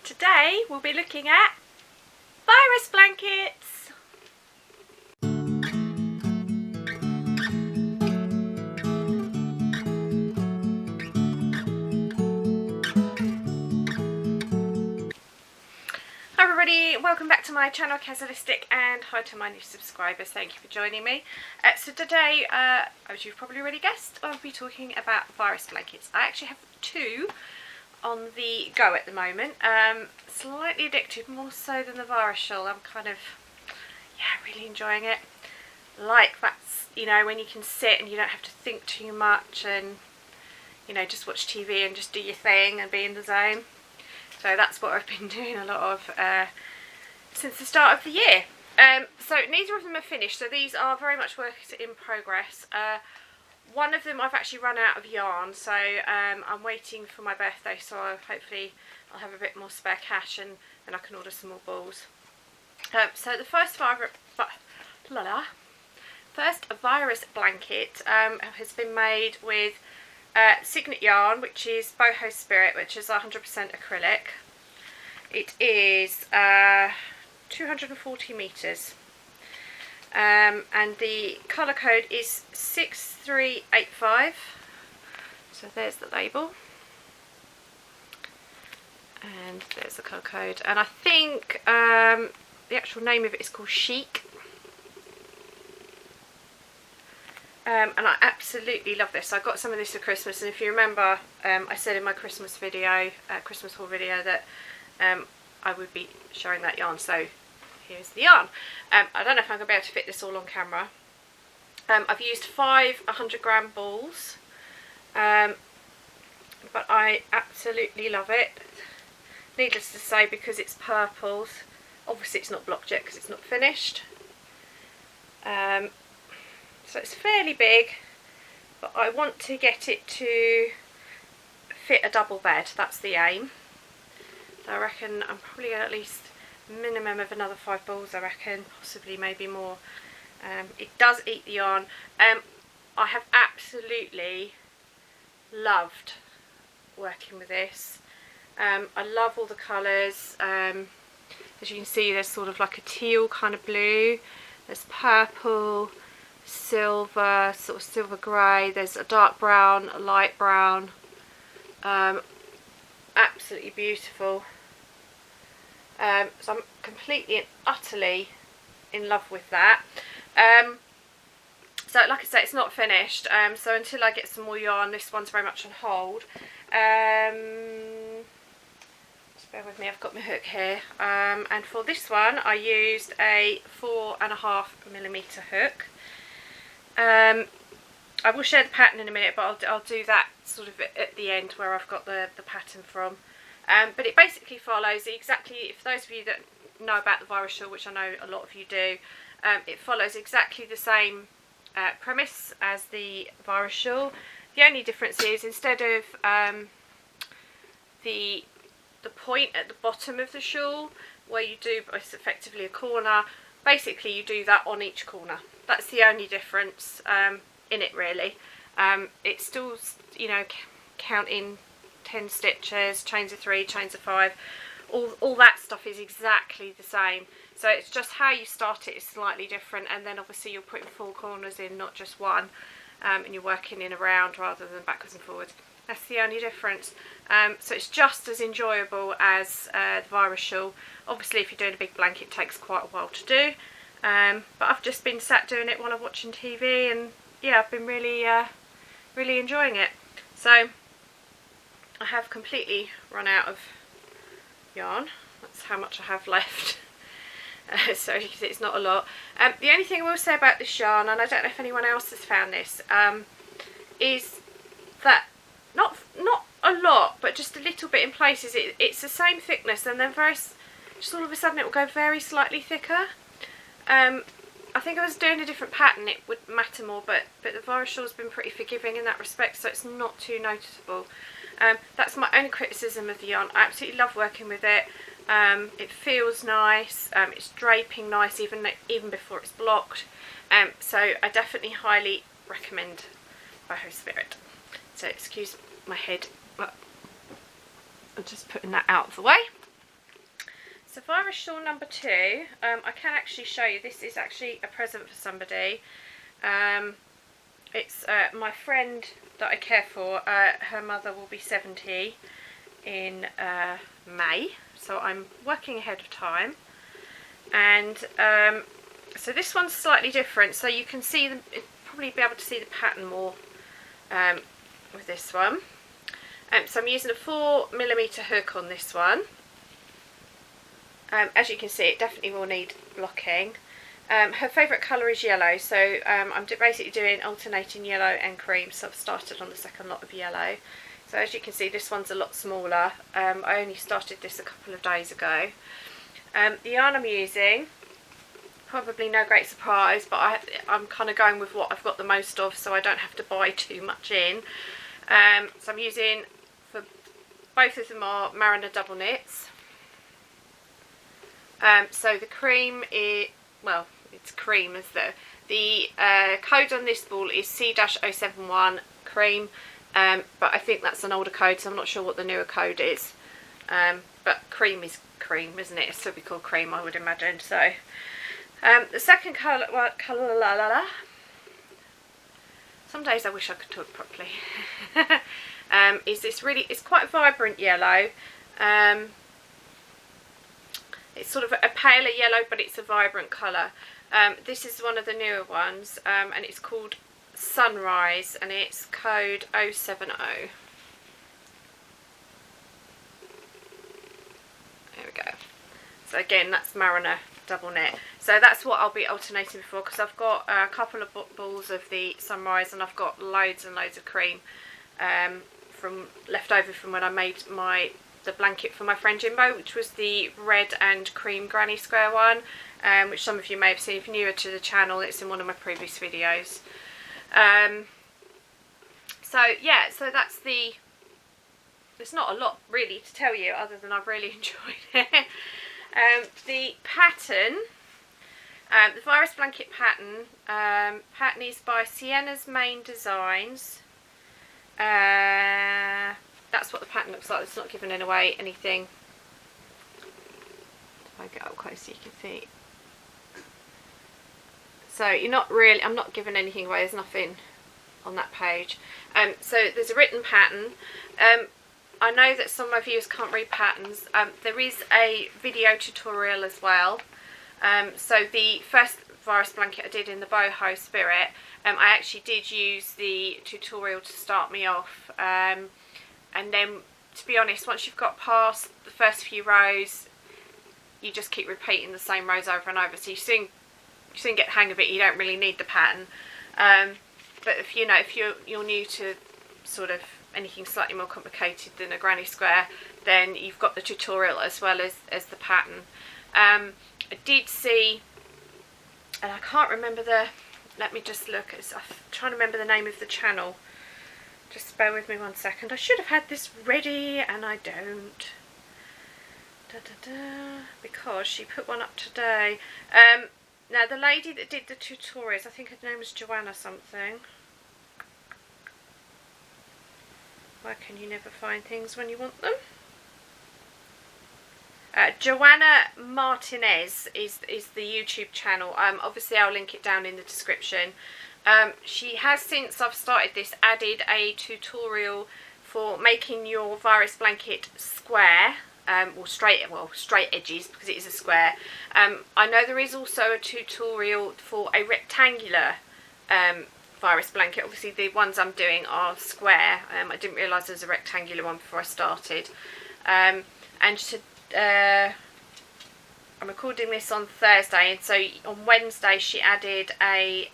Today we'll be looking at virus blankets. Hi everybody, welcome back to my channel Kazzalistic, and hi to my new subscribers, thank you for joining me. So today, as you've probably already guessed, I'll be talking about virus blankets. I actually have two on the go at the moment. Slightly addicted, more so than the virus shawl. I'm kind of, really enjoying it. Like that's, when you can sit and you don't have to think too much and, just watch TV and just do your thing and be in the zone. So that's what I've been doing a lot of since the start of the year. So neither of them are finished, so these are very much work in progress. One of them I've actually run out of yarn, so I'm waiting for my birthday, so hopefully I'll have a bit more spare cash and then I can order some more balls. So the first virus blanket has been made with Signet yarn, which is Boho Spirit, which is 100% acrylic. It is 240 metres. And the colour code is 6385. So there's the label. And there's the colour code. And I think the actual name of it is called Chic. And I absolutely love this. I got some of this for Christmas, and if you remember, I said in my Christmas video, Christmas haul video, that I would be showing that yarn. So here's the yarn. I don't know if I'm going to be able to fit this all on camera. I've used 5 100-gram balls, but I absolutely love it. Needless to say, because it's purples, obviously it's not blocked yet because it's not finished. So it's fairly big, but I want to get it to fit a double bed. That's the aim. So I reckon I'm probably going to at least minimum of another 5 balls, I reckon, possibly maybe more. It does eat the yarn. I have absolutely loved working with this. I love all the colours. As you can see, there's sort of like a teal kind of blue, there's purple, silver, sort of silver grey, there's a dark brown, a light brown. Absolutely beautiful. So I'm completely and utterly in love with that. So like I say, it's not finished, so until I get some more yarn, this one's very much on hold. Just bear with me, I've got my hook here. And for this one I used a 4.5mm hook. I will share the pattern in a minute, but I'll do that sort of at the end where I've got the pattern from. But it basically follows exactly, for those of you that know about the virus shawl, which I know a lot of you do, it follows exactly the same premise as the virus shawl. The only difference is, instead of the point at the bottom of the shawl where you do, it's effectively a corner, basically you do that on each corner. That's the only difference in it, really. It's still, counting 10 stitches, chains of 3, chains of 5, all that stuff is exactly the same. So it's just how you start it is slightly different, and then obviously you're putting 4 corners in, not just one, and you're working in a round rather than backwards and forwards. That's the only difference. So it's just as enjoyable as the virus shawl. Obviously if you're doing a big blanket, it takes quite a while to do, but I've just been sat doing it while I'm watching TV, and yeah, I've been really really enjoying it. So I have completely run out of yarn. That's how much I have left. So as you can see, it's not a lot. The only thing I will say about this yarn, and I don't know if anyone else has found this, is that not a lot, but just a little bit in places. It's the same thickness, and then just all of a sudden it will go very slightly thicker. I think if I was doing a different pattern it would matter more, but the virus shawl's been pretty forgiving in that respect, so it's not too noticeable. That's my only criticism of the yarn. I absolutely love working with it. It feels nice. It's draping nice even before it's blocked. So I definitely highly recommend Boho Spirit. So excuse my head, but I'm just putting that out of the way. So virus shawl number 2, I can actually show you. This is actually a present for somebody. It's my friend that I care for. Her mother will be 70 in May, so I'm working ahead of time. And so this one's slightly different, so you can see probably be able to see the pattern more with this one. So I'm using a 4mm hook on this one. As you can see, it definitely will need blocking. Her favourite colour is yellow, so I'm basically doing alternating yellow and cream, so I've started on the second lot of yellow. So as you can see, this one's a lot smaller. I only started this a couple of days ago. The yarn I'm using, probably no great surprise, but I'm kind of going with what I've got the most of, so I don't have to buy too much in. So I'm using, for both of them are Mariner double knits. So the cream is, well, it's cream as the code on this ball is C-071 cream, but I think that's an older code, so I'm not sure what the newer code is. But cream is cream, isn't it? It's still be called cream, I would imagine. So the second colour, some days I wish I could talk properly. Is this really? It's quite a vibrant yellow. It's sort of a paler yellow, but it's a vibrant colour. This is one of the newer ones, and it's called Sunrise, and it's code 070. There we go. So again, that's Mariner double knit. So that's what I'll be alternating before, because I've got a couple of balls of the Sunrise, and I've got loads and loads of cream from left over from when I made the blanket for my friend Jimbo, which was the red and cream granny square one, which some of you may have seen if you're newer to the channel. It's in one of my previous videos. So yeah, so that's there's not a lot really to tell you other than I've really enjoyed it. The pattern, the virus blanket pattern, pattern is by Sienna's Main Designs. That's what the pattern looks like. It's not giving away anything. If I get up close so you can see. So you're not really, I'm not giving anything away, there's nothing on that page. So there's a written pattern. I know that some of my viewers can't read patterns. There is a video tutorial as well. So the first virus blanket I did in the boho spirit, I actually did use the tutorial to start me off. And then, to be honest, once you've got past the first few rows, you just keep repeating the same rows over and over. So you soon get the hang of it. You don't really need the pattern. But if you're new to sort of anything slightly more complicated than a granny square, then you've got the tutorial as well as the pattern. I did see, and I can't remember let me just look. I'm trying to remember the name of the channel. Just bear with me 1 second. I should have had this ready and I don't. Because she put one up today. Now the lady that did the tutorials, I think her name was Joanna something. Why can you never find things when you want them? Joanna Martinez is the YouTube channel. Obviously I'll link it down in the description. She has, since I've started this, added a tutorial for making your virus blanket square, or straight edges, because it is a square. I know there is also a tutorial for a rectangular virus blanket. Obviously the ones I'm doing are square. I didn't realise there was a rectangular one before I started. And I'm recording this on Thursday, and so on Wednesday she added a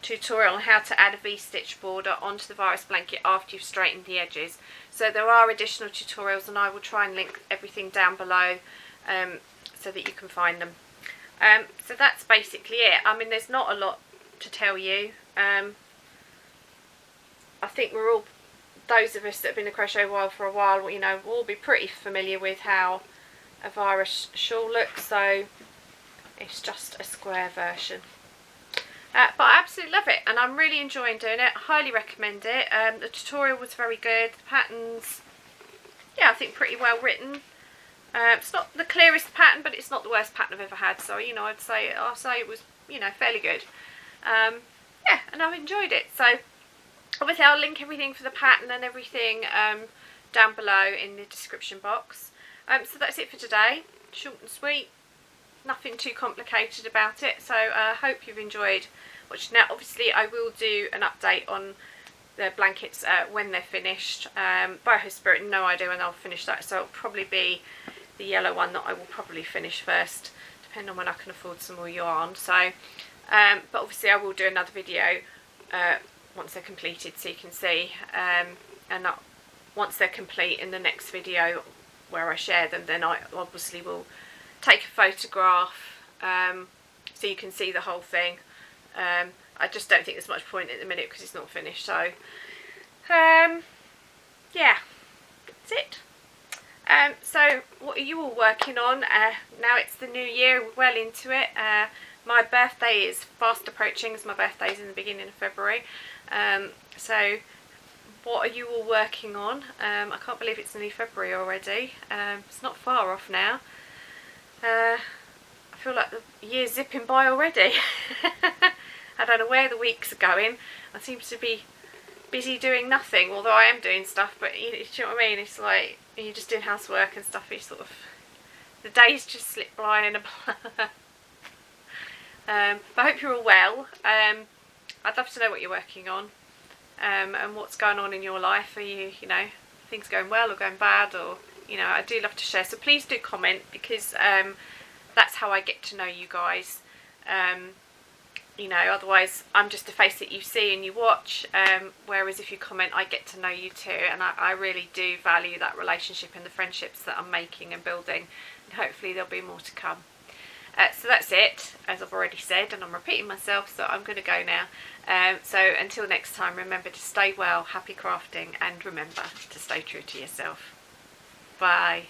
tutorial on how to add a V-stitch border onto the virus blanket after you've straightened the edges. So there are additional tutorials, and I will try and link everything down below so that you can find them. So that's basically it. I mean, there's not a lot to tell you. I think we're all, those of us that have been in crochet world for a while, you know, we'll all be pretty familiar with how a virus shawl looks, so it's just a square version. But I absolutely love it, and I'm really enjoying doing it. I highly recommend it. The tutorial was very good. The patterns, yeah, I think pretty well written. It's not the clearest pattern, but it's not the worst pattern I've ever had. So, you know, I'll say it was, you know, fairly good. Yeah, and I've enjoyed it. So obviously I'll link everything for the pattern and everything down below in the description box. So that's it for today. Short and sweet, nothing too complicated about it. So I hope you've enjoyed watching. Now obviously I will do an update on the blankets when they're finished. Boho Spirit, no idea when I'll finish that, so it'll probably be the yellow one that I will probably finish first, depending on when I can afford some more yarn. So but obviously I will do another video once they're completed, so you can see, and once they're complete in the next video where I share them, then I obviously will take a photograph so you can see the whole thing. I just don't think there's much point at the minute because it's not finished. So yeah, that's it. So what are you all working on? Now it's the new year, we're well into it. My birthday is fast approaching, as my birthday is in the beginning of February. So what are you all working on? I can't believe it's nearly February already. It's not far off now. I feel like the year's zipping by already. I don't know where the weeks are going. I seem to be busy doing nothing, although I am doing stuff, but you know what I mean? It's like you're just doing housework and stuff, it's sort of, the days just slip by in a blur. But I hope you're all well. I'd love to know what you're working on, and what's going on in your life. Are you know, things going well or going bad, or, you know, I do love to share. So please do comment, because that's how I get to know you guys. You know, otherwise I'm just a face that you see and you watch, whereas if you comment, I get to know you too, and I really do value that relationship and the friendships that I'm making and building, and hopefully there'll be more to come. So that's it, as I've already said, and I'm repeating myself, so I'm going to go now. So until next time, remember to stay well, happy crafting, and remember to stay true to yourself. Bye.